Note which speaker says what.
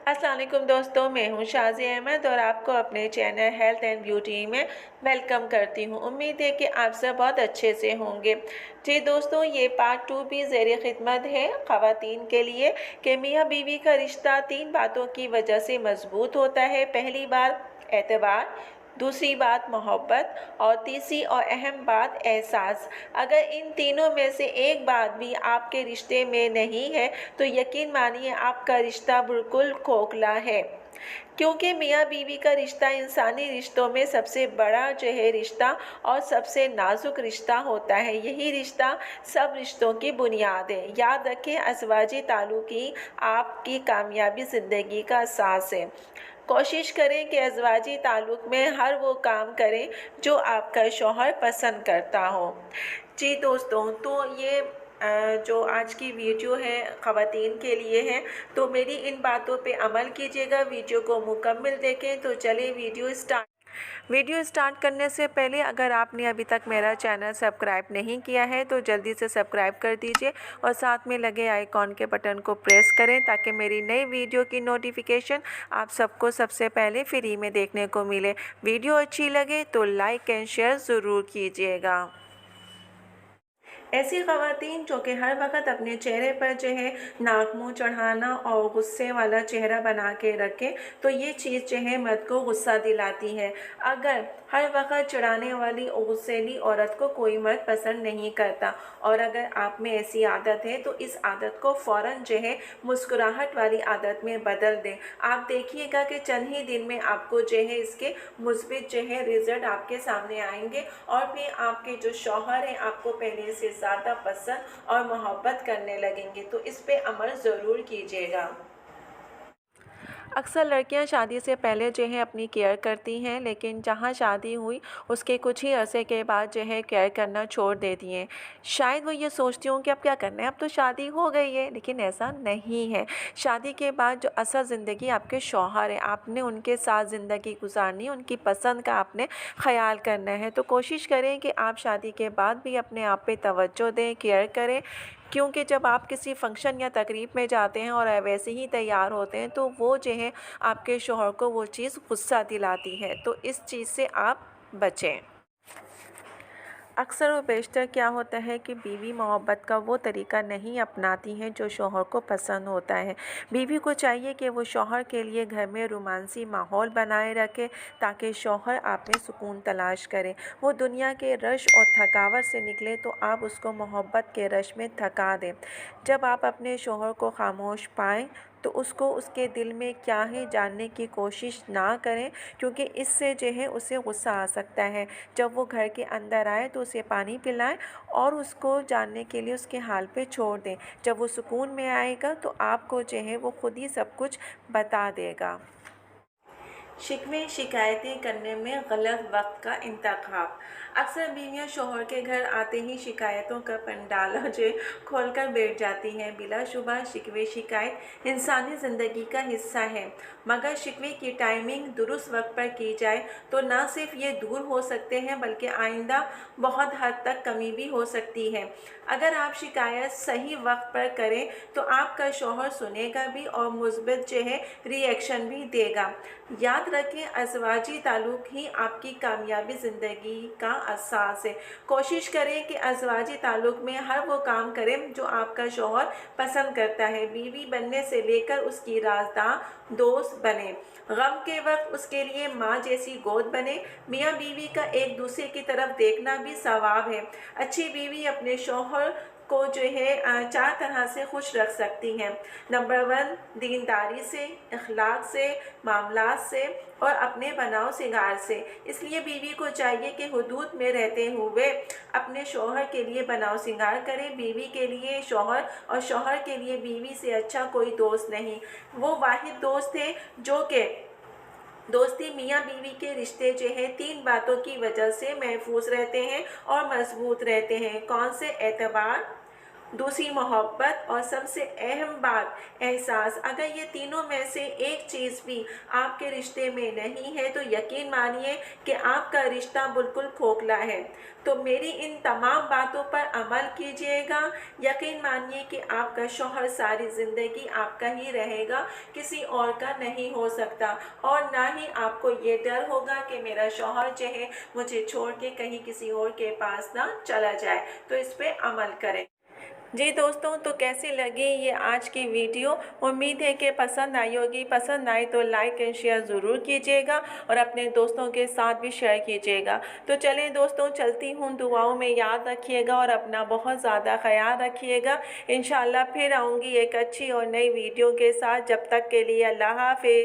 Speaker 1: अस्सलाम वालेकुम दोस्तों, मैं हूं शाज़ी अहमद और आपको अपने चैनल हेल्थ एंड ब्यूटी में वेलकम करती हूं। उम्मीद है कि आप सब बहुत अच्छे से होंगे। जी दोस्तों, ये पार्ट 2 भी ज़ेर खिदमत है ख़वातीन के लिए कि मियाँ बीवी का रिश्ता 3 बातों की वजह से मजबूत होता है। पहली बात एतबार, दूसरी बात मोहब्बत और तीसरी और अहम बात एहसास। अगर इन तीनों में से एक बात भी आपके रिश्ते में नहीं है तो यकीन मानिए आपका रिश्ता बिल्कुल खोखला है, क्योंकि मियाँ बीवी का रिश्ता इंसानी रिश्तों में सबसे बड़ा जो है रिश्ता और सबसे नाजुक रिश्ता होता है। यही रिश्ता सब रिश्तों की बुनियाद है। याद रखें, अज़वाजी ताल्लुक़ ही आपकी कामयाबी ज़िंदगी का असास है। कोशिश करें कि अज़वाजी ताल्लुक़ में हर वो काम करें जो आपका शौहर पसंद करता हो। जी दोस्तों, तो ये जो आज की वीडियो है ख़वातीन के लिए है, तो मेरी इन बातों पे अमल कीजिएगा। वीडियो को मुकम्मल देखें। तो चलिए वीडियो स्टार्ट करने से पहले अगर आपने अभी तक मेरा चैनल सब्सक्राइब नहीं किया है तो जल्दी से सब्सक्राइब कर दीजिए और साथ में लगे आइकॉन के बटन को प्रेस करें ताकि मेरी नई वीडियो की नोटिफिकेशन आप सबको सबसे पहले फ्री में देखने को मिले। वीडियो अच्छी लगे तो लाइक एंड शेयर ज़रूर कीजिएगा। ऐसी ख़वातीन जो कि हर वक्त अपने चेहरे पर जो है नाक मुँह चढ़ाना और गुस्से वाला चेहरा बना के रखें, तो ये चीज़ जो है मर्द को गुस्सा दिलाती है। अगर हर वक्त चिढ़ाने वाली और गुस्सैली औरत को कोई मर्द पसंद नहीं करता, और अगर आप में ऐसी आदत है तो इस आदत को फ़ौरन जो है मुस्कुराहट वाली आदत में बदल दें। आप देखिएगा कि चंद ही दिन में आपको जो है इसके मुस्बित जो है रिज़ल्ट आपके सामने आएंगे और फिर आपके जो शौहर हैं आपको पहले से ज़्यादा पसंद और मोहब्बत करने लगेंगे। तो इस पे अमल ज़रूर कीजिएगा। अक्सर लड़कियां शादी से पहले जो है अपनी केयर करती हैं, लेकिन जहां शादी हुई उसके कुछ ही अरसे के बाद जो है केयर करना छोड़ देती हैं। शायद वो ये सोचती हूँ कि अब क्या करना है, अब तो शादी हो गई है, लेकिन ऐसा नहीं है। शादी के बाद जो असल ज़िंदगी आपके शौहर हैं, आपने उनके साथ ज़िंदगी गुजारनी, उनकी पसंद का आपने ख़याल करना है। तो कोशिश करें कि आप शादी के बाद भी अपने आप पे तवज्जो दें, केयर करें, क्योंकि जब आप किसी फ़ंक्शन या तकरीब में जाते हैं और वैसे ही तैयार होते हैं तो वो जो है आपके शौहर को वो चीज़ गुस्सा दिलाती है। तो इस चीज़ से आप बचें। अक्सर व बेशतर क्या होता है कि बीवी मोहब्बत का वो तरीका नहीं अपनाती हैं जो शौहर को पसंद होता है। बीवी को चाहिए कि वो शौहर के लिए घर में रोमांसी माहौल बनाए रखे ताकि शौहर आप में सुकून तलाश करे। वो दुनिया के रश और थकावट से निकले तो आप उसको मोहब्बत के रश में थका दें। जब आप अपने शौहर को खामोश पाएँ तो उसको उसके दिल में क्या है जानने की कोशिश ना करें, क्योंकि इससे जो है उसे गुस्सा आ सकता है। जब वो घर के अंदर आए तो उसे पानी पिलाएं और उसको जानने के लिए उसके हाल पे छोड़ दें। जब वो सुकून में आएगा तो आपको जो है वो खुद ही सब कुछ बता देगा। शिकवे शिकायतें करने में गलत वक्त का इंतखाब। अक्सर बीवियां शौहर के घर आते ही शिकायतों का पंडाला जो खोल कर बैठ जाती हैं। बिलाशुबा शिकवे शिकायत इंसानी ज़िंदगी का हिस्सा है, मगर शिकवे की टाइमिंग दुरुस्त वक्त पर की जाए तो ना सिर्फ ये दूर हो सकते हैं बल्कि आइंदा बहुत हद तक कमी भी हो सकती है। अगर आप शिकायत सही वक्त पर करें तो आपका शौहर सुनेगा भी और मुस्बित जो है रिएक्शन भी देगा। याद रखें, अज़वाजी ताल्लुक़ ही आपकी कामयाबी ज़िंदगी का असास है। कोशिश करें कि अज़वाजी ताल्लुक़ में हर वो काम करें जो आपका शौहर पसंद करता है। बीवी बनने से लेकर उसकी राज़दार दोस्त बने, गम के वक्त उसके लिए माँ जैसी गोद बने। मियाँ बीवी का एक दूसरे की तरफ देखना भी सवाब है। अच्छी बीवी अपने शौहर को जो है 4 तरह से खुश रख सकती हैं। नंबर 1, दीनदारी से, अखलाक से, मामलात से और अपने बनाव सिंगार से। इसलिए बीवी को चाहिए कि हुदूद में रहते हुए अपने शौहर के लिए बनाव सिंगार करें। बीवी के लिए शौहर और शौहर के लिए बीवी से अच्छा कोई दोस्त नहीं। वो वाहिद दोस्त है जो कि दोस्ती मियाँ बीवी के रिश्ते जो है 3 बातों की वजह से महफूज रहते हैं और मजबूत रहते हैं। कौन से? एतबार, दूसरी मोहब्बत और सबसे अहम बात एहसास। अगर ये तीनों में से एक चीज़ भी आपके रिश्ते में नहीं है तो यकीन मानिए कि आपका रिश्ता बिल्कुल खोखला है। तो मेरी इन तमाम बातों पर अमल कीजिएगा। यकीन मानिए कि आपका शौहर सारी ज़िंदगी आपका ही रहेगा, किसी और का नहीं हो सकता। और ना ही आपको ये डर होगा कि मेरा शौहर जो है मुझे छोड़ के कहीं किसी और के पास ना चला जाए। तो इस पे अमल करें। जी दोस्तों, तो कैसी लगी ये आज की वीडियो? उम्मीद है कि पसंद आई होगी। पसंद आए तो लाइक एंड शेयर ज़रूर कीजिएगा और अपने दोस्तों के साथ भी शेयर कीजिएगा। तो चलें दोस्तों, चलती हूँ। दुआओं में याद रखिएगा और अपना बहुत ज़्यादा ख्याल रखिएगा। इंशाल्लाह फिर आऊँगी एक अच्छी और नई वीडियो के साथ। जब तक के लिए अल्लाह हाफ़िज़।